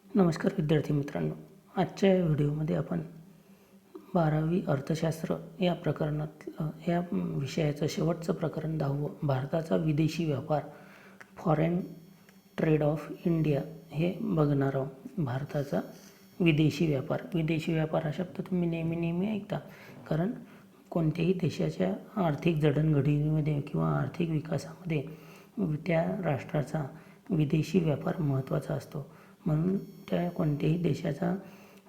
नमस्कार विद्यार्थी मित्रांनो, आजच्या या व्हिडिओमध्ये आपण 12वी अर्थशास्त्र या या विषयाचं शेवटचं प्रकरण 10वं भारताचा विदेशी व्यापार फॉरेन ट्रेड ऑफ इंडिया हे बघणार आहोत. भारताचा विदेशी व्यापार हा शब्द तुम्ही नेहमी ऐकता, कारण कोणत्याही देशाच्या आर्थिक जडणघडणीमध्ये किंवा आर्थिक विकासामध्ये त्या राष्ट्राचा विदेशी व्यापार महत्त्वाचा असतो. म्हणून त्या कोणत्याही देशाचा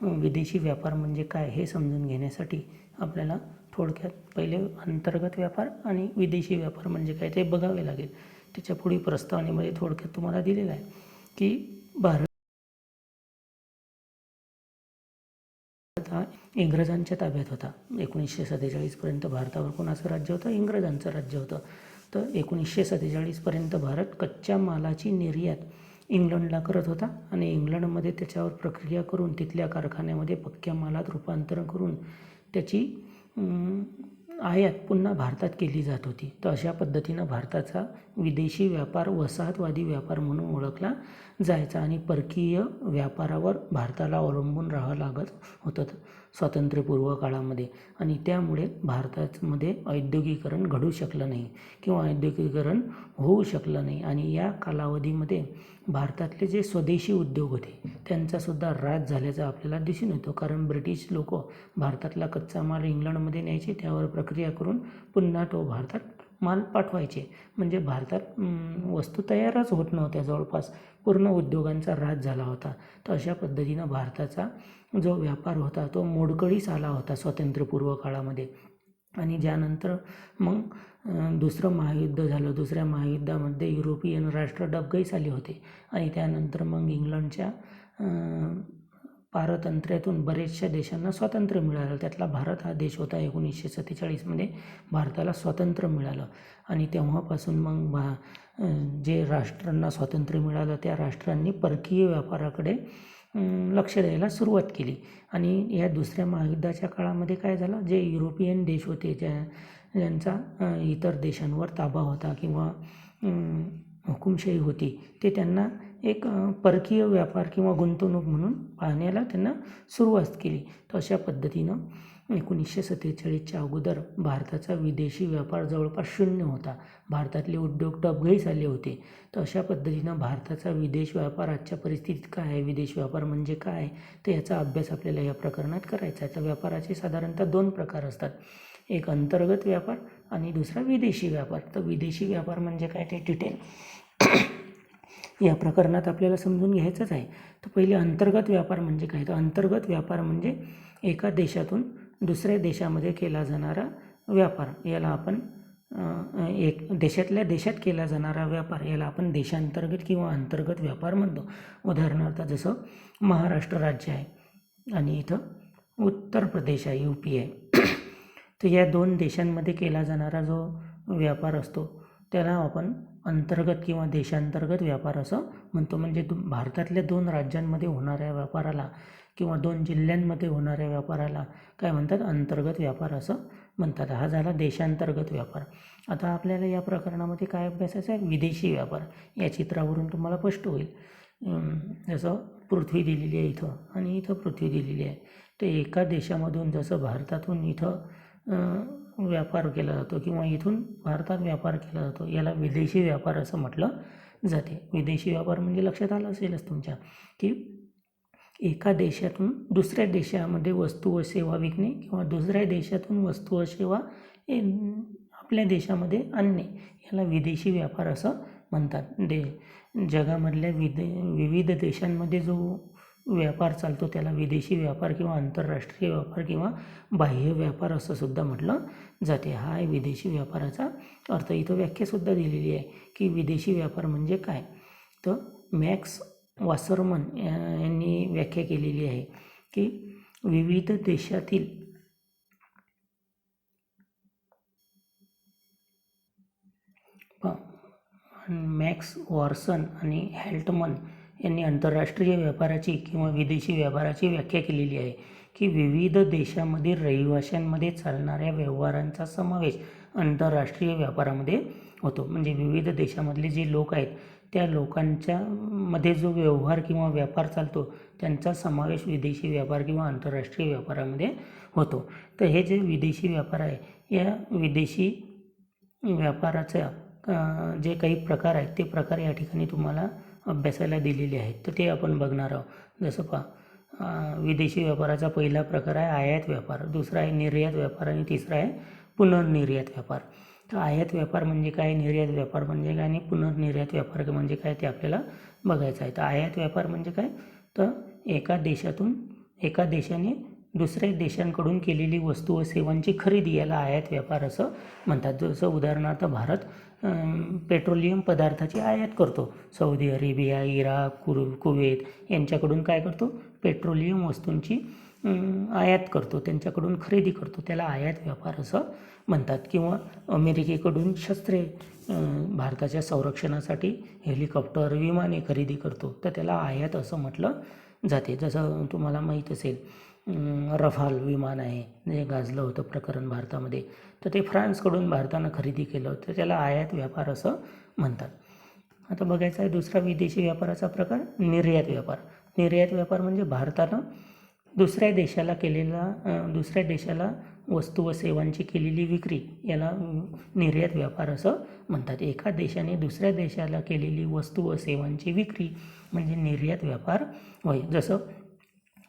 विदेशी व्यापार म्हणजे काय हे समजून घेण्यासाठी आपल्याला थोडक्यात पहिले अंतर्गत व्यापार आणि विदेशी व्यापार म्हणजे काय ते बघावे लागेल. त्याच्या पुढील प्रस्तावनेमध्ये थोडक्यात तुम्हाला दिलेलं आहे की भारत हा इंग्रजांच्या ताब्यात होता. 1947पर्यंत भारतावर कोणाचं राज्य होतं? इंग्रजांचं राज्य होतं. तर 1947पर्यंत भारत कच्च्या मालाची निर्यात इंग्लंडला करत होता आणि इंग्लंडमध्ये त्याच्यावर प्रक्रिया करून तिथल्या कारखान्यामध्ये पक्क्या मालात रूपांतरण करून त्याची आयात पुन्हा भारतात केली जात होती. तर अशा पद्धतीनं भारताचा विदेशी व्यापार वसाहतवादी व्यापार म्हणून ओळखला जायचा आणि परकीय व्यापारावर भारताला अवलंबून राहावं लागत होतं स्वातंत्र्यपूर्व काळामध्ये. आणि त्यामुळे भारतामध्ये औद्योगिकरण घडू शकलं नाही किंवा औद्योगिकरण होऊ शकलं नाही. आणि या कालावधीमध्ये भारतातले जे स्वदेशी उद्योग होते त्यांचासुद्धा ऱ्हास झाल्याचा आपल्याला दिसून येतो, कारण ब्रिटिश लोक भारतातला कच्चा माल इंग्लंडमध्ये न्यायचे, त्यावर प्रक्रिया करून पुन्हा तो भारतात माल पाठवायचे. म्हणजे भारतात वस्तू तयारच होत नव्हत्या, जवळपास पूर्ण उद्योगांचा ऱ्हास झाला होता. तर अशा पद्धतीनं भारताचा जो व्यापार होता तो मोडकळीस आला होता स्वातंत्र्यपूर्व काळामध्ये. आणि ज्यानंतर मग दुसरं महायुद्ध झालं. दुसऱ्या महायुद्धामध्ये युरोपियन राष्ट्र डबघाईस आले होते आणि त्यानंतर मग इंग्लंडच्या पारतंत्र्यातून बरेचशा देशांना स्वातंत्र्य मिळालं. त्यातला भारत हा देश होता. 1947मध्ये भारताला स्वातंत्र्य मिळालं आणि तेव्हापासून मग जे राष्ट्रांना स्वातंत्र्य मिळालं त्या राष्ट्रांनी परकीय व्यापाराकडे लक्ष द्यायला सुरुवात केली. आणि या दुसऱ्या महायुद्धाच्या काळामध्ये काय झालं, जे युरोपियन देश होते ज्यांचा इतर देशांवर ताबा होता किंवा हुकुमशाही होती, ते त्यांना एक परकीय व्यापार किंवा गुंतवणूक म्हणून पाहण्याला त्यांना सुरुवात केली. तर अशा पद्धतीनं 1947च्या अगोदर भारताचा विदेशी व्यापार जवळपास शून्य होता. भारतातले उद्योग डबघाईस आले होते. तर अशा पद्धतीनं भारताचा विदेश व्यापार आजच्या परिस्थितीत काय आहे, विदेश व्यापार म्हणजे काय, तर याचा अभ्यास आपल्याला या प्रकरणात करायचा आहे. तर व्यापाराचे साधारणतः 2 प्रकार असतात, एक अंतर्गत व्यापार आणि दुसरा विदेशी व्यापार. तर विदेशी व्यापार म्हणजे काय ते डिटेल या प्रकरणात आपल्याला समजून घ्यायचंच आहे. तर पहिले अंतर्गत व्यापार म्हणजे काय? तर अंतर्गत व्यापार म्हणजे एका देशातून दुसऱ्या देशामध्ये केला जाणारा व्यापार, याला आपण एक देशातल्या देशात केला जाणारा व्यापार याला आपण देशांतर्गत किंवा अंतर्गत व्यापार म्हणतो. उदाहरणार्थ जसं महाराष्ट्र राज्य आहे आणि इथं उत्तर प्रदेश आहे, UP आहे. तर या 2 देशांमध्ये केला जाणारा जो व्यापार असतो त्याला आपण अंतर्गत किंवा देशांतर्गत व्यापार असं म्हणतो. म्हणजे भारतातल्या 2 राज्यांमध्ये होणाऱ्या व्यापाराला किंवा 2 जिल्ह्यांमध्ये होणाऱ्या व्यापाराला काय म्हणतात? अंतर्गत व्यापार असं म्हणतात. हा झाला देशांतर्गत व्यापार. आता आपल्याला या प्रकरणामध्ये काय अभ्यासायचं आहे? विदेशी व्यापार. या चित्रावरून तुम्हाला स्पष्ट होईल. जसं पृथ्वी दिलेली आहे इथं आणि इथं पृथ्वी दिलेली आहे. तर एका देशामधून जसं भारतातून इथं व्यापार केला जातो किंवा इथून भारतात व्यापार केला जातो, याला विदेशी व्यापार असं म्हटलं जाते. विदेशी व्यापार म्हणजे लक्षात आलं असेलच तुमच्या की एका देशातून दुसऱ्या देशामध्ये वस्तू व सेवा विकणे किंवा दुसऱ्या देशातून वस्तू व सेवा आपल्या देशामध्ये आणणे याला विदेशी व्यापार असं म्हणतात. जगामधल्या विविध देशांमध्ये जो व्यापार चालतो त्याला विदेशी व्यापार किंवा आंतरराष्ट्रीय व्यापार किंवा बाह्य व्यापार असं सुद्धा म्हटलं जाते. हा आहे विदेशी व्यापाराचा अर्थ. इथं व्याख्यासुद्धा दिलेली आहे की विदेशी व्यापार म्हणजे काय. तर मॅक्स वासरमन यांनी व्याख्या केलेली आहे की विविध देशातील मॅक्स वॉर्सन आणि हॅल्टमन यांनी आंतरराष्ट्रीय व्यापाराची किंवा विदेशी व्यापाराची व्याख्या केलेली आहे की विविध देशामधील रहिवाशांमध्ये चालणाऱ्या व्यवहारांचा समावेश आंतरराष्ट्रीय व्यापारामध्ये होतो. म्हणजे विविध देशामधले जे लोक आहेत त्या लोकांच्या मध्ये जो व्यवहार किंवा व्यापार चालतो त्यांचा समावेश विदेशी व्यापार किंवा आंतरराष्ट्रीय व्यापारामध्ये होतो. तर हे जे विदेशी व्यापार आहे, या विदेशी व्यापाराचा जे काही प्रकार आहेत ते प्रकार या ठिकाणी तुम्हाला अभ्यासाला दिलेले आहेत. तर ते आपण बघणार आहोत. जसं विदेशी व्यापाराचा पहिला प्रकार आहे आयात व्यापार, दुसरा आहे निर्यात व्यापार आणि तिसरा आहे पुनर्निर्यात व्यापार. तर आयात व्यापार म्हणजे काय, निर्यात व्यापार म्हणजे काय आणि पुनर्निर्यात व्यापार म्हणजे काय ते आपल्याला बघायचं आहे. तर आयात व्यापार म्हणजे काय, तर एका देशाने दुसऱ्या देशांकडून केलेली वस्तू व सेवांची खरेदी याला आयात व्यापार असं म्हणतात. जसं उदाहरणार्थ भारत पेट्रोलियम पदार्थाची आयात करतो. सौदी अरेबिया, इराक, कुवेत यांच्याकडून काय करतो, पेट्रोलियम वस्तूंची आयात करतो, त्यांच्याकडून खरेदी करतो, त्याला आयात व्यापार असं म्हणतात. किंवा अमेरिकेकडून शस्त्रे भारताच्या संरक्षणासाठी हेलिकॉप्टर, विमाने खरेदी करतो, तर त्याला आयात असं म्हटलं जाते. जसं तुम्हाला माहीत असेल रफाल विमान आहे जे गाजलं होतं प्रकरण भारतामध्ये, तर ते फ्रान्सकडून भारतानं खरेदी केलं, तर त्याला आयात व्यापार असं म्हणतात. आता बघायचं आहे दुसरा विदेशी व्यापाराचा प्रकार निर्यात व्यापार. निर्यात व्यापार म्हणजे भारतानं दुसऱ्या देशाला वस्तू व सेवांची केलेली विक्री याला निर्यात व्यापार असं म्हणतात. एका देशाने दुसऱ्या देशाला केलेली वस्तू व सेवांची विक्री म्हणजे निर्यात व्यापार होय. जसं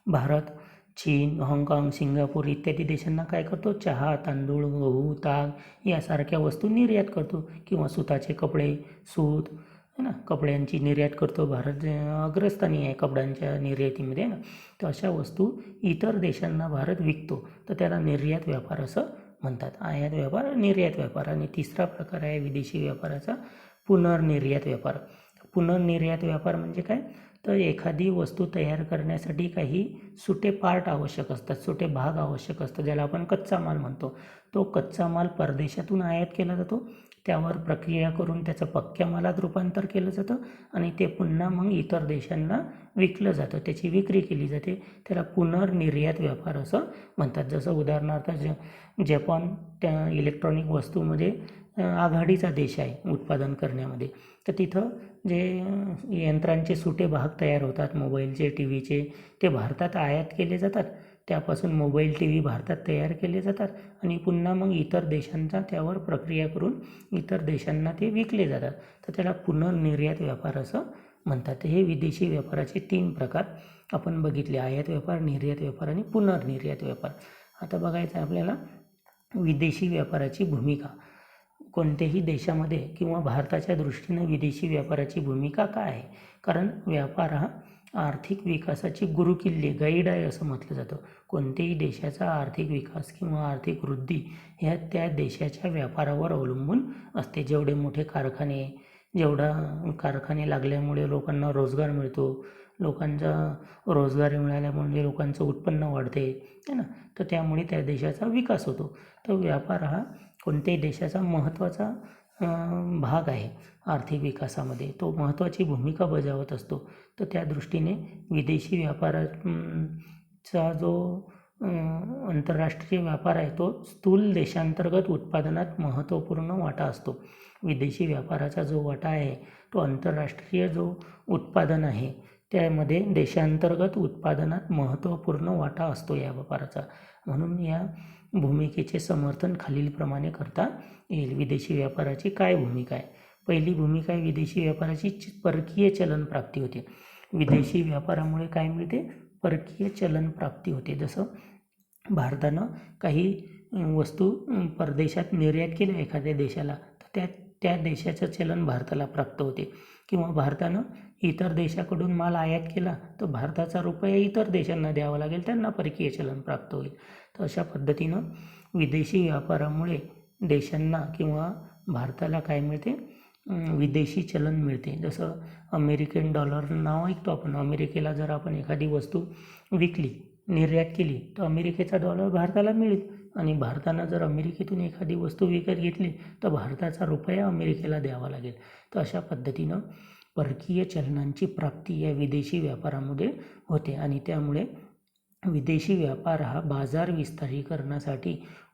भारत, चीन, हाँगकाँग, सिंगापूर इत्यादी देशांना काय करतो, चहा, तांदूळ, गहू, ताग यासारख्या वस्तू निर्यात करतो. किंवा सुताचे कपडे, सूत है ना, कपड्यांची निर्यात करतो. भारत अग्रस्थानी आहे कपड्यांच्या निर्यातीमध्ये ना. तर अशा वस्तू इतर देशांना भारत विकतो, तर त्याला निर्यात व्यापार असं म्हणतात. आयात व्यापार, निर्यात व्यापार. आणि तिसरा प्रकार आहे विदेशी व्यापाराचा पुनर्निर्यात व्यापार. पुनर्निर्यात व्यापार म्हणजे काय, तर एखादी वस्तू तयार करण्यासाठी काही सुटे पार्ट आवश्यक असतात, सुटे भाग आवश्यक असतात, ज्याला आपण कच्चा माल म्हणतो. तो कच्चा माल परदेशातून आयात केला जातो, त्यावर प्रक्रिया करून त्याचं पक्क्या मालात रूपांतर केलं जातं आणि ते पुन्हा मग इतर देशांना विकलं जातं, त्याची विक्री केली जाते, त्याला पुनर्निर्यात व्यापार असं म्हणतात. जसं उदाहरणार्थ जपान त्या इलेक्ट्रॉनिक वस्तूमध्ये आघाडीचा देश आहे उत्पादन करण्यामध्ये. तर तिथं जे यंत्रांचे सुटे भाग तयार होतात, मोबाईलचे, टी व्हीचे, ते भारतात आयात केले जातात. त्यापासून मोबाईल, टी व्ही भारतात तयार केले जातात आणि पुन्हा मग इतर देशांचा त्यावर प्रक्रिया करून इतर देशांना ते विकले जातात, तर त्याला पुनर्निर्यात व्यापार असं म्हणतात. हे विदेशी व्यापाराचे 3 प्रकार आपण बघितले, आयात व्यापार, निर्यात व्यापार आणि पुनर्निर्यात व्यापार. आता बघायचं आहे आपल्याला विदेशी व्यापाराची भूमिका. कोणत्याही देशामध्ये किंवा भारताच्या दृष्टीनं विदेशी व्यापाराची भूमिका काय आहे, कारण व्यापार हा आर्थिक विकासाची गुरुकिल्ली, गाईड आहे असं म्हटलं जातं. कोणत्याही देशाचा आर्थिक विकास किंवा आर्थिक वृद्धी ह्या त्या देशाच्या व्यापारावर अवलंबून असते. जेवढे कारखाने लागल्यामुळे लोकांना रोजगार मिळतो, लोकांचा रोजगार मिळाल्यामुळे लोकांचं उत्पन्न वाढते है ना, तर त्यामुळे त्या देशाचा विकास होतो. तर व्यापार हा कोणत्याही देशाचा महत्त्वाचा भाग आहे आर्थिक विकासामध्ये, तो महत्त्वाची भूमिका बजावत असतो. तर त्या दृष्टीने विदेशी व्यापाराचा जो आंतरराष्ट्रीय व्यापार आहे तो स्थूल देशांतर्गत उत्पादनात महत्त्वपूर्ण वाटा असतो. विदेशी व्यापाराचा जो वाटा आहे तो आंतरराष्ट्रीय जो उत्पादन आहे त्यामध्ये देशांतर्गत उत्पादनात महत्त्वपूर्ण वाटा असतो या व्यापाराचा. म्हणून या भूमिकेचे समर्थन खालीलप्रमाणे करता येईल. विदेशी व्यापाराची काय भूमिका आहे? पहिली भूमिका आहे विदेशी व्यापाराची परकीय चलन प्राप्ती होते. विदेशी व्यापारामुळे काय मिळते? परकीय चलन प्राप्ती होते. जसं भारतानं काही वस्तू परदेशात निर्यात केल्या एखाद्या देशाला, तर त्या देशाचं चलन भारताला प्राप्त होते. किंवा भारतानं इतर देशाकडून माल आयात केला तर भारताचा रुपया इतर देशांना द्यावा लागेल, त्यांना परकीय चलन प्राप्त होईल. तर अशा पद्धतीनं विदेशी व्यापारामुळे देशांना किंवा भारताला काय मिळते? विदेशी चलन मिळते. जसं अमेरिकन डॉलर नाव ऐकतो आपण. अमेरिकेला जर आपण एखादी वस्तू विकली, निर्यात केली, तर अमेरिकेचा डॉलर भारताला मिळेल. आणि भारतानं जर अमेरिकेतून एखादी वस्तू विकत घेतली तर भारताचा रुपया अमेरिकेला द्यावा लागेल. तर अशा पद्धतीनं परकीय चलनांची प्राप्ती या विदेशी व्यापारामध्ये होते आणि त्यामुळे विदेशी व्यापार हा बाजार विस्तारीकरणासाठी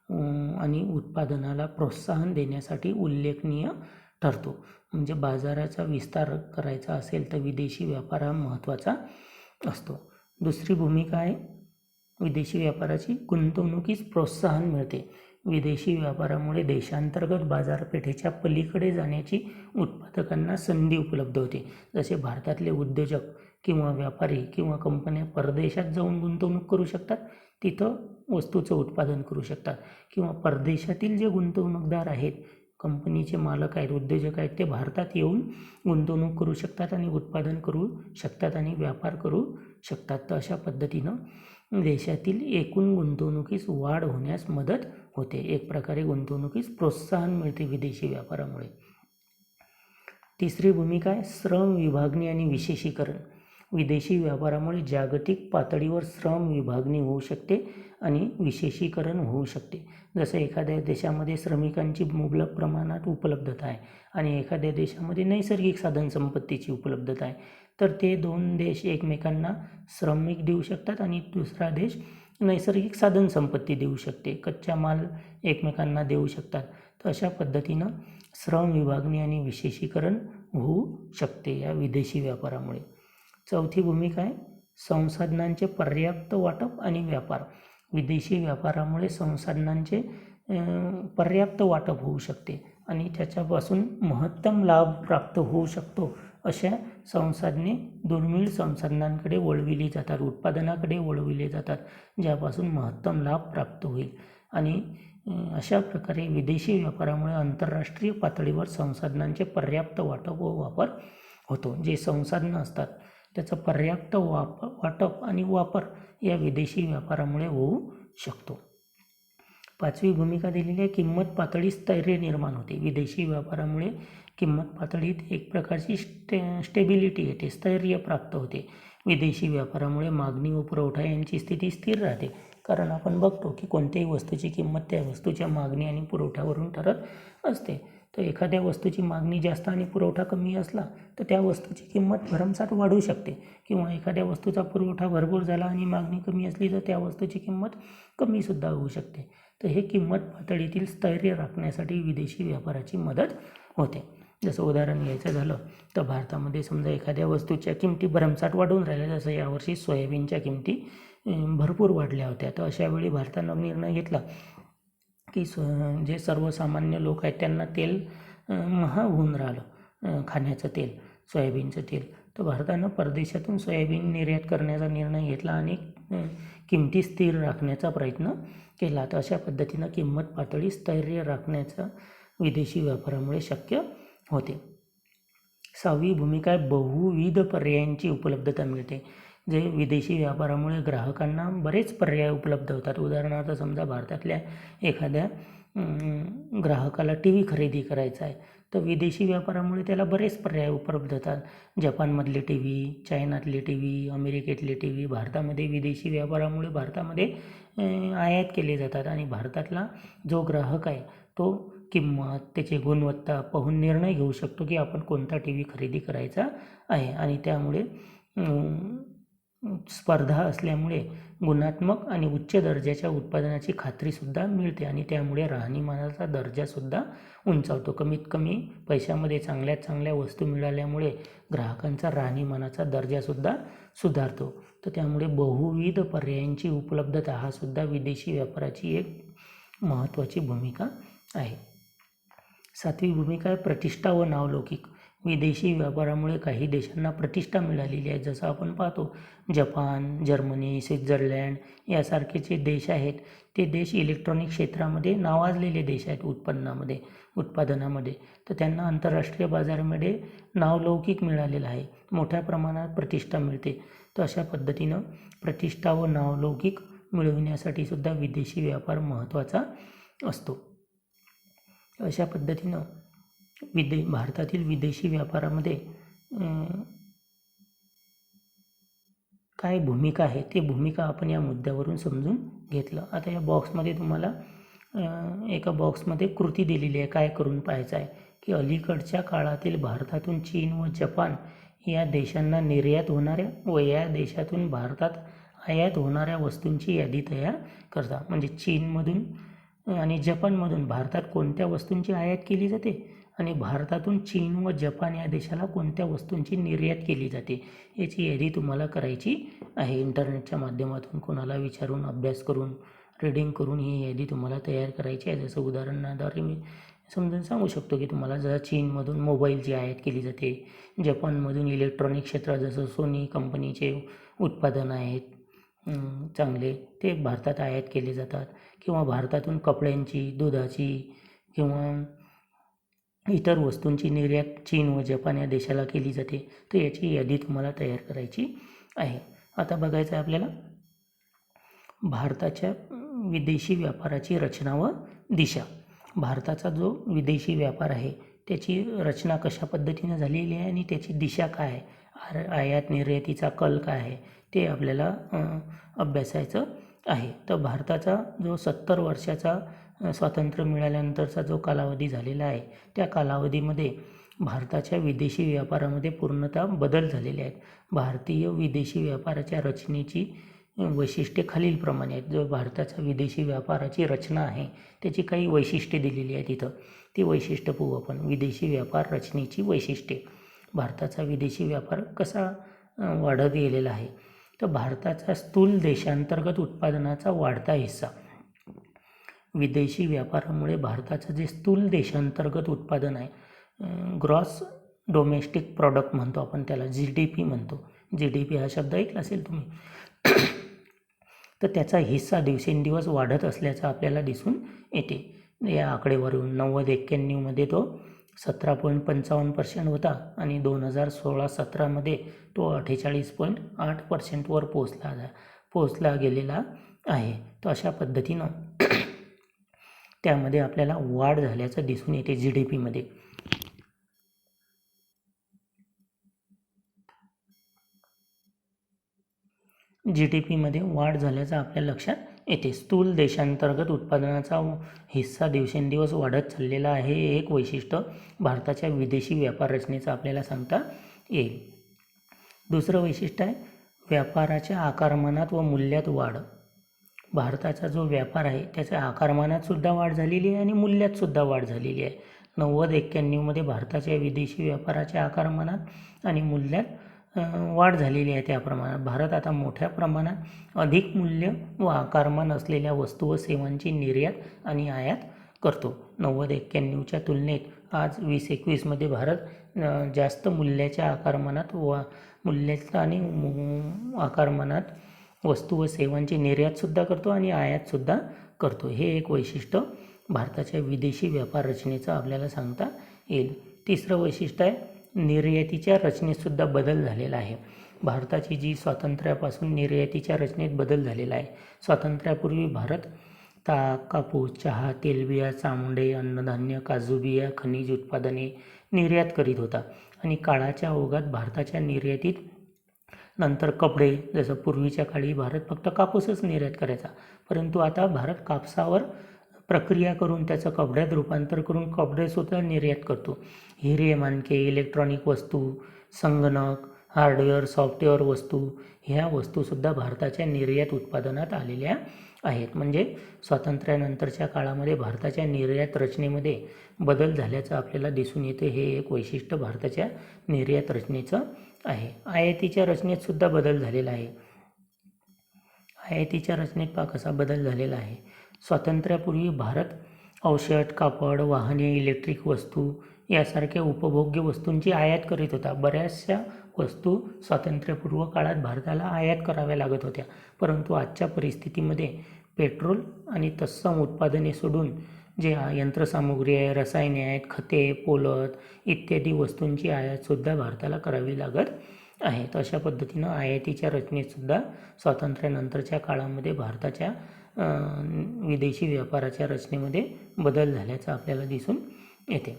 आणि उत्पादनाला प्रोत्साहन देण्यासाठी उल्लेखनीय ठरतो. म्हणजे बाजाराचा विस्तार करायचा असेल तर विदेशी व्यापार हा महत्त्वाचा असतो. दुसरी भूमिका आहे विदेशी व्यापाराची, गुंतवणुकीस प्रोत्साहन मिळते. विदेशी व्यापारामुळे देशांतर्गत बाजारपेठेच्या पलीकडे जाण्याची उत्पादकांना संधी उपलब्ध होते. जसे भारतातले उद्योजक किंवा व्यापारी किंवा कंपन्या परदेशात जाऊन गुंतवणूक करू शकतात, तिथं वस्तूचं उत्पादन करू शकतात. किंवा परदेशातील जे गुंतवणूकदार आहेत, कंपनीचे मालक आहेत, उद्योजक आहेत, ते भारतात येऊन गुंतवणूक करू शकतात आणि उत्पादन करू शकतात आणि व्यापार करू शकतात. तर अशा पद्धतीनं देशातील एकूण गुंतवणुकीस वाढ होण्यास मदत होते. एक प्रकारे गुंतवणुकीस प्रोत्साहन मिळते विदेशी व्यापारामुळे. तिसरी भूमिका आहे श्रम विभागणी आणि विशेषीकरण. विदेशी व्यापारामुळे जागतिक पातळीवर श्रम विभागणी होऊ शकते आणि विशेषीकरण होऊ शकते. जसं एखाद्या देशामध्ये श्रमिकांची मुबलक प्रमाणात उपलब्धता आहे आणि एखाद्या देशामध्ये नैसर्गिक साधनसंपत्तीची उपलब्धता आहे, तर ते दोन देश एकमेकांना श्रमिक देऊ शकतात आणि दुसरा देश नैसर्गिक साधनसंपत्ती देऊ शकते, कच्चा माल एकमेकांना देऊ शकतात. तर अशा पद्धतीनं श्रम विभागणी आणि विशेषीकरण होऊ शकते या विदेशी व्यापारामुळे. चौथी भूमिका आहे संसाधनांचे पर्याप्त वाटप आणि व्यापार. विदेशी व्यापारामुळे संसाधनांचे पर्याप्त वाटप होऊ शकते आणि त्याच्यापासून महत्तम लाभ प्राप्त होऊ शकतो. अशा संसाधने दुर्मिळ संसाधनांकडे वळविली जातात, उत्पादनाकडे वळविले जातात, ज्यापासून महत्तम लाभ प्राप्त होईल. आणि अशा प्रकारे विदेशी व्यापारामुळे आंतरराष्ट्रीय पातळीवर संसाधनांचे पर्याप्त वाटप व वापर होतो. जे संसाधनं असतात त्याचा पर्याप्त वाटप आणि वापर या विदेशी व्यापारामुळे होऊ शकतो. पाचवी भूमिका दिलेली आहे किंमत पातळी स्थैर्य निर्माण होते. विदेशी व्यापारामुळे किंमत पातळीत एक प्रकारची स्टेबिलिटी येते, स्थैर्य प्राप्त होते. विदेशी व्यापारामुळे मागणी व पुरवठा यांची स्थिती स्थिर राहते. कारण आपण बघतो की कोणत्याही वस्तूची किंमत त्या वस्तूच्या मागणी आणि पुरवठ्यावरून ठरत असते. तर एखाद्या वस्तूची मागणी जास्त आणि पुरवठा कमी असला तर त्या वस्तूची किंमत भरमसाठ वाढू शकते, किंवा एखाद्या वस्तूचा पुरवठा भरपूर झाला आणि मागणी कमी असली तर त्या वस्तूची किंमत कमीसुद्धा होऊ शकते. तर हे किंमत पातळीतील स्थैर्य राखण्यासाठी विदेशी व्यापाराची मदत होते. जसं उदाहरण घ्यायचं झालं तर भारतामध्ये समजा एखाद्या वस्तूच्या किमती भरमसाठ वाढून राहिल्या, जसं यावर्षी सोयाबीनच्या किमती भरपूर वाढल्या होत्या. तर अशावेळी भारतानं निर्णय घेतला की जे सर्वसामान्य लोक आहेत त्यांना तेल महाग होऊन राहिलं, खाण्याचं तेल, सोयाबीनचं तेल. तर भारतानं परदेशातून सोयाबीन निर्यात करण्याचा निर्णय घेतला आणि किमती स्थिर राखण्याचा प्रयत्न केला. तर अशा पद्धतीनं किंमत पातळी स्थैर्य राखण्याचा विदेशी व्यापारामुळे शक्य होते. सहावी भूमिका आहे बहुविध पर्यायांची उपलब्धता मिळते. जे विदेशी व्यापारामुळे ग्राहकांना बरेच पर्याय उपलब्ध होतात. उदाहरणार्थ समजा भारतातल्या एखाद्या ग्राहकाला TV खरेदी करायचा आहे, तर विदेशी व्यापारामुळे त्याला बरेच पर्याय उपलब्ध होतात. जपानमधले TV, चायनातले TV, अमेरिकेतले TV भारतामध्ये विदेशी व्यापारामुळे भारतामध्ये आयात केले जातात आणि भारतातला जो ग्राहक आहे तो किंमत, त्याची गुणवत्ता पाहून निर्णय घेऊ शकतो की आपण कोणता TV खरेदी करायचा आहे. आणि त्यामुळे स्पर्धा असल्यामुळे गुणात्मक आणि उच्च दर्जाच्या उत्पादनाची खात्रीसुद्धा मिळते आणि त्यामुळे राहणीमानाचा दर्जासुद्धा उंचावतो. कमीत कमी पैशामध्ये चांगल्यात चांगल्या वस्तू मिळाल्यामुळे ग्राहकांचा राहणीमानाचा दर्जासुद्धा सुधारतो. तर त्यामुळे बहुविध पर्यायांची उपलब्धता हा सुद्धा विदेशी व्यापाराची एक महत्त्वाची भूमिका आहे. सातवी भूमिका आहे प्रतिष्ठा व नावलौकिक. विदेशी व्यापारामुळे काही देशांना प्रतिष्ठा मिळालेली आहे. जसं आपण पाहतो जपान, जर्मनी, स्वित्झर्लंड यासारखे जे देश आहेत ते देश इलेक्ट्रॉनिक क्षेत्रामध्ये नावाजलेले देश आहेत उत्पादनामध्ये. तर त्यांना आंतरराष्ट्रीय बाजारामध्ये नावलौकिक मिळालेलं आहे, मोठ्या प्रमाणात प्रतिष्ठा मिळते. तर अशा पद्धतीनं प्रतिष्ठा व नावलौकिक मिळवण्यासाठी सुद्धा विदेशी व्यापार महत्त्वाचा असतो. अशा पद्धतीनं भारतातील विदेशी व्यापारामध्ये काय भूमिका आहे ते भूमिका आपण या मुद्द्यावरून समजून घेतलं. आता या बॉक्समध्ये तुम्हाला एका बॉक्समध्ये कृती दिलेली आहे, काय करून पाहायचं आहे की अलीकडच्या काळातील भारतातून चीन व जपान या देशांना निर्यात होणाऱ्या व या देशातून भारतात आयात होणाऱ्या वस्तूंची यादी तयार करता. म्हणजे चीनमधून आणि जपानमधून भारतात कोणत्या वस्तूंची आयात केली जाते आणि भारतातून चीन व जपान या देशाला कोणत्या वस्तूंची निर्यात केली जाते याची यादी तुम्हाला करायची आहे. इंटरनेटच्या माध्यमातून कोणाला विचारून अभ्यास करून रीडिंग करून ही यादी तुम्हाला तयार करायची आहे. जसं उदाहरणाद्वारे मी समजून सांगू शकतो की तुम्हाला जर चीनमधून मोबाईलची आयात केली जाते, जपानमधून इलेक्ट्रॉनिक क्षेत्रात जसं सोनी कंपनीचे उत्पादन आहेत चांगले ते भारतात आयात केले जातात, किंवा भारतातून कपड्यांची, दुधाची किंवा इतर वस्तूंची निर्यात चीन व जपान या देशाला केली जाते. तर याची यादी तुम्हाला तयार करायची आहे. आता बघायचं आहे आपल्याला भारताच्या विदेशी व्यापाराची रचना व दिशा. भारताचा जो विदेशी व्यापार आहे त्याची रचना कशा पद्धतीने झालेली आहे आणि त्याची दिशा काय आहे, आयात निर्यातीचा कल काय आहे ते आपल्याला अभ्यासायचं आहे. तर भारताचा जो 70 वर्षाचा स्वातंत्र्य मिळाल्यानंतरचा जो कालावधी झालेला आहे त्या कालावधीमध्ये भारताच्या विदेशी व्यापारामध्ये पूर्णतः बदल झालेले आहेत. भारतीय विदेशी व्यापाराच्या रचनेची वैशिष्ट्ये खालीलप्रमाणे आहेत. जो भारताचा विदेशी व्यापाराची रचना आहे त्याची काही वैशिष्ट्ये दिलेली आहेत इथं. ती वैशिष्ट्य पाहू आपण. विदेशी व्यापार रचनेची वैशिष्ट्ये. भारताचा विदेशी व्यापार कसा वाढत गेलेला आहे. तर भारताचा स्थूल देशांतर्गत उत्पादनाचा वाढता हिस्सा. विदेशी व्यापारामुळे भारताचं जे स्थूल देशांतर्गत उत्पादन आहे, ग्रॉस डोमेस्टिक प्रॉडक्ट म्हणतो आपण त्याला, GDP म्हणतो. GDP हा शब्द ऐकला असेल तुम्ही. तर त्याचा हिस्सा दिवसेंदिवस वाढत असल्याचं आपल्याला दिसून येते. या आकडेवारीवरून 90-91 तो 17.55% होता आणि 2016-17 तो 48.8% पोहोचला गेलेला आहे. तर अशा पद्धतीनं त्यामध्ये आपल्याला वाढ झाल्याचं दिसून येते GDPमध्ये. GDPमध्ये वाढ झाल्याचं आपल्या लक्षात येते. स्थूल देशांतर्गत उत्पादनाचा हिस्सा दिवसेंदिवस वाढत चाललेला आहे. हे एक वैशिष्ट्य भारताच्या विदेशी व्यापार रचनेचं आपल्याला सांगता येईल. दुसरं वैशिष्ट्य आहे व्यापाराच्या आकारमानात व मूल्यात वाढ. भारताचा जो व्यापार आहे त्याच्या आकारमानातसुद्धा वाढ झालेली आहे आणि मूल्यातसुद्धा वाढ झालेली आहे. 90-91 भारताच्या विदेशी व्यापाराच्या आकारमानात आणि मूल्यात वाढ झालेली आहे. त्या प्रमाणात भारत आता मोठ्या प्रमाणात अधिक मूल्य व आकारमान असलेल्या वस्तू व सेवांची निर्यात आणि आयात करतो. 90-91च्या तुलनेत आज 2021 भारत जास्त मूल्याच्या आकारमानात व मूल्याच्या आणि आकारमानात वस्तू व सेवांची निर्यातसुद्धा करतो आणि आयातसुद्धा करतो. हे एक वैशिष्ट्य भारताच्या विदेशी व्यापार रचनेचं आपल्याला सांगता येईल. तिसरं वैशिष्ट्य आहे निर्यातीच्या रचनेतसुद्धा बदल झालेला आहे. भारताची जी स्वातंत्र्यापासून निर्यातीच्या रचनेत बदल झालेला आहे. स्वातंत्र्यापूर्वी भारत ताग, कापूस, चहा, तेलबिया, चामडे, अन्नधान्य, काजू बिया, खनिज उत्पादने निर्यात करीत होता आणि काळाच्या ओघात भारताच्या निर्यातीत नंतर कपडे, जसं पूर्वीच्या काळी भारत फक्त कापूसच निर्यात करायचा, परंतु आता भारत कापसावर प्रक्रिया करून त्याचं कपड्यात रूपांतर करून कपडेसुद्धा निर्यात करतो. हिरे, मानके, इलेक्ट्रॉनिक वस्तू, संगणक, हार्डवेअर, सॉफ्टवेअर वस्तू ह्या वस्तूसुद्धा भारताच्या निर्यात उत्पादनात आलेल्या आहेत. म्हणजे स्वातंत्र्यानंतरच्या काळामध्ये भारताच्या निर्यात रचनेमध्ये बदल झाल्याचं आपल्याला दिसून येते. हे एक वैशिष्ट्य भारताच्या निर्यात रचनेचं आहे. आयातीच्या रचनेतसुद्धा बदल झालेला आहे. आयातीच्या रचनेत पहा कसा बदल झालेला आहे. स्वातंत्र्यापूर्वी भारत औषध, कापड, वाहने, इलेक्ट्रिक वस्तू यासारख्या उपभोग्य वस्तूंची आयात करीत होता. बऱ्याचशा वस्तू स्वातंत्र्यपूर्व काळात भारताला आयात कराव्या लागत होत्या, परंतु आजच्या परिस्थितीमध्ये पेट्रोल आणि तत्सम उत्पादने सोडून जे यंत्रसामुग्री आहे, रसायने आहेत, खते, पोलद इत्यादी वस्तूंची आयातसुद्धा भारताला करावी लागत आहे. तर अशा पद्धतीनं आयातीच्या रचनेतसुद्धा स्वातंत्र्यानंतरच्या काळामध्ये भारताच्या विदेशी व्यापाराच्या रचनेमध्ये बदल झाल्याचं आपल्याला दिसून येते.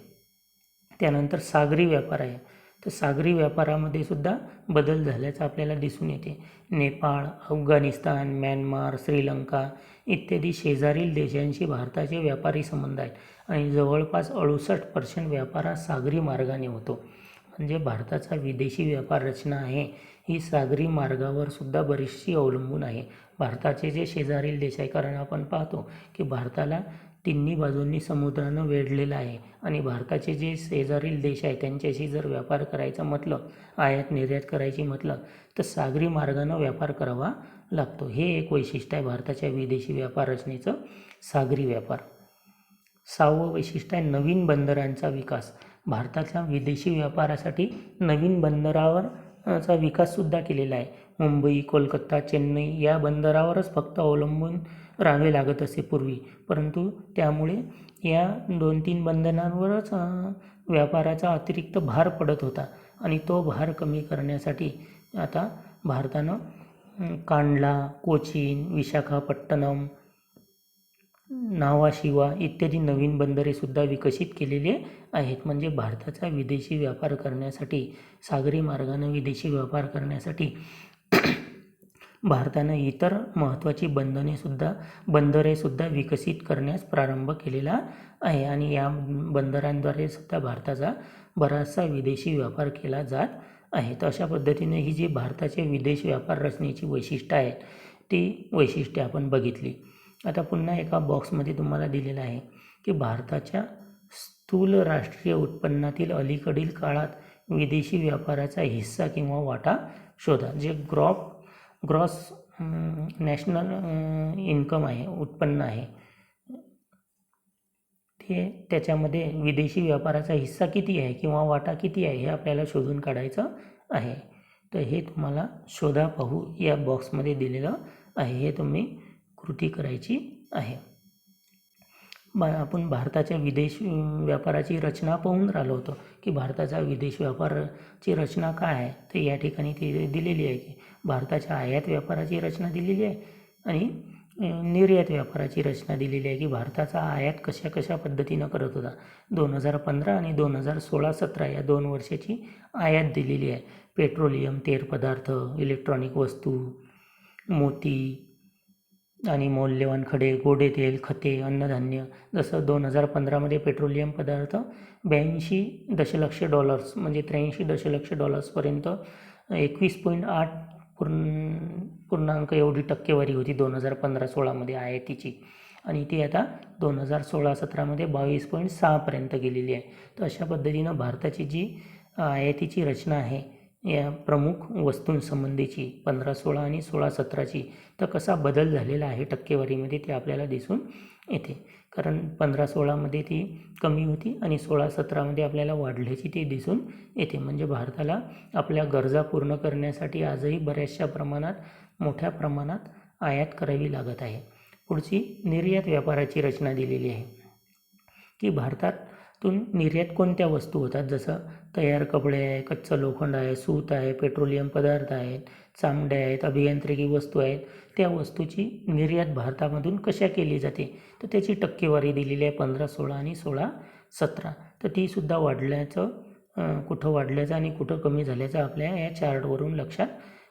त्यानंतर सागरी व्यापार आहे. तर सागरी व्यापारामध्ये सुद्धा बदल झाल्याचं आपल्याला दिसून येते. नेपाळ, अफगाणिस्तान, म्यानमार, श्रीलंका इत्यादी शेजारील देशांशी भारताचे व्यापारी संबंध आहेत आणि जवळपास 68% व्यापार हा सागरी मार्गाने होतो. म्हणजे भारताचा विदेशी व्यापार रचना आहे ही सागरी मार्गावर सुद्धा बरीचशी अवलंबून आहे. भारताचे जे शेजारील देश आहे, कारण आपण पाहतो की भारताला तिन्ही बाजूंनी समुद्रानं वेढलेला आहे आणि भारताचे जे शेजारील देश आहे त्यांच्याशी जर व्यापार करायचं म्हटलं, आयात निर्यात करायची म्हटलं तर सागरी मार्गानं व्यापार करावा लागतो. हे एक वैशिष्ट्य आहे भारताच्या विदेशी व्यापार रचनेचं, सागरी व्यापार. 6वं वैशिष्ट्य आहे नवीन बंदरांचा विकास. भारताच्या विदेशी व्यापारासाठी नवीन बंदरावर चा विकाससुद्धा केलेला आहे. मुंबई, कोलकाता, चेन्नई या बंदरावरच फक्त अवलंबून राहावे लागत असे पूर्वी, परंतु त्यामुळे या 2-3 बंदरांवरच व्यापाराचा अतिरिक्त भार पडत होता आणि तो भार कमी करण्यासाठी आता भारतानं कांडला, कोचीन, विशाखापट्टणम, नावाशिवा इत्यादी नवीन बंदरेसुद्धा विकसित केलेली आहेत. म्हणजे भारताचा विदेशी व्यापार करण्यासाठी, सागरी मार्गाने विदेशी व्यापार करण्यासाठी भारतानं इतर महत्त्वाची बंदरेसुद्धा विकसित करण्यास प्रारंभ केलेला आहे आणि या बंदरांद्वारे सुद्धा भारताचा बराचसा विदेशी व्यापार केला जात आहे. तर अशा पद्धतीने ही जी भारताचे विदेश व्यापार रचनेची वैशिष्ट्य आहेत ती वैशिष्ट्ये आपण बघितली. आता पुन्हा एका बॉक्समध्ये तुम्हाला दिलेलं आहे की भारताच्या स्थूल राष्ट्रीय उत्पन्नातील अलीकडील काळात विदेशी व्यापाराचा हिस्सा किंवा वाटा शोधा. जे ग्रॉस नॅशनल इन्कम आहे, उत्पन्न आहे, ते त्याच्यामध्ये विदेशी व्यापाराचा हिस्सा किती आहे किंवा वाटा किती आहे हे आपल्याला शोधून काढायचं आहे. तर हे तुम्हाला शोधा पाहू या बॉक्समध्ये दिलेलं आहे. हे तुम्ही कृती करायची आहे. आपण भारताच्या विदेश व्यापाराची रचना पाहून राहिलो होतो की भारताचा विदेश व्यापाराची रचना काय आहे. तर या ठिकाणी ती दिलेली आहे की भारताच्या आयात व्यापाराची रचना दिलेली आहे आणि निर्यात व्यापाराची रचना दिलेली आहे की भारताचा आयात कशा पद्धतीनं करत होता. 2015 आणि 2016-17 या 2 वर्षाची आयात दिलेली आहे. पेट्रोलियम, तेल पदार्थ, इलेक्ट्रॉनिक वस्तू, मोती आणि मौल्यवान खडे, गोडे तेल, खते, अन्नधान्य. जसं 2015मध्ये पेट्रोलियम पदार्थ 82 दशलक्ष डॉलर्स म्हणजे 83 दशलक्ष डॉलर्सपर्यंत 21.8 पूर्णांक एवढी टक्केवारी होती 2015-16मध्ये आयातीची आणि ती आता 2016-17मध्ये 22.6पर्यंत गेलेली आहे. तर अशा पद्धतीनं भारताची जी आयातीची रचना आहे या प्रमुख वस्तूंसंबंधीची 15-16 आणि 16-17ची तर कसा बदल झालेला आहे टक्केवारीमध्ये ते आपल्याला दिसून येते. कारण 15-16मध्ये ती कमी होती आणि 16-17मध्ये आपल्याला वाढल्याची ती दिसून येते. म्हणजे भारताला आपल्या गरजा पूर्ण करण्यासाठी आजही बऱ्याचशा प्रमाणात, मोठ्या प्रमाणात आयात करावी लागत आहे. पुढची निर्यात व्यापाराची रचना दिलेली आहे की भारतातून निर्यात कोणत्या वस्तू होतात. जसं तयार कपडे आहे, कच्चं लोखंड आहे, सूत आहे, पेट्रोलियम पदार्थ आहेत, चामड्या आहेत, अभियांत्रिकी वस्तू आहेत. त्या वस्तूची निर्यात भारतामधून कशा केली जाते तर त्याची टक्केवारी दिलेली आहे 15-16 आणि 16-17. तर तीसुद्धा वाढल्याचं, कुठं वाढल्याचं आणि कुठं कमी झाल्याचं आपल्या या चार्टवरून लक्षात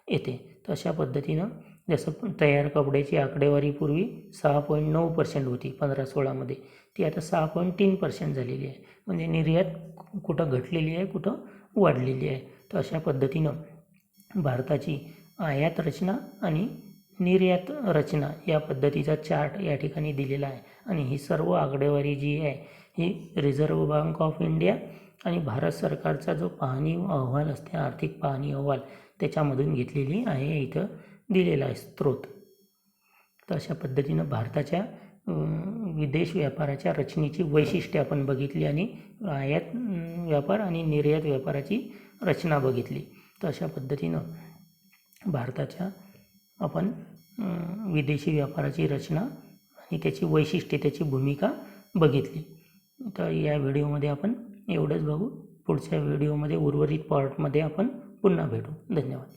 येते. तर अशा पद्धतीनं जसं तयार कपड्याची आकडेवारी पूर्वी 6.9% होती 15-16मध्ये, ती आता 6.3% झालेली आहे. म्हणजे निर्यात कुठं घटलेली आहे, कुठं वाढलेली आहे. तर अशा पद्धतीनं भारताची आयात रचना आणि निर्यात रचना या पद्धतीचा चार्ट या ठिकाणी दिलेला आहे आणि ही सर्व आकडेवारी जी आहे ही रिझर्व्ह बँक ऑफ इंडिया आणि भारत सरकारचा जो पाहणी अहवाल असते, आर्थिक पाहणी अहवाल, त्याच्यामधून घेतलेली आहे. इथं दिलेला आहे स्रोत. तर अशा पद्धतीनं भारताच्या विदेश व्यापाराच्या रचनेची वैशिष्ट्ये आपण बघितली आणि आयात व्यापार आणि निर्यात व्यापाराची रचना बघितली. तर अशा पद्धतीनं भारताच्या आपण विदेशी व्यापाराची रचना आणि त्याची वैशिष्ट्ये, त्याची भूमिका बघितली. तर या व्हिडिओमध्ये आपण एवढंच बघू. पुढच्या व्हिडिओमध्ये उर्वरित पार्टमध्ये आपण पुन्हा भेटू. धन्यवाद.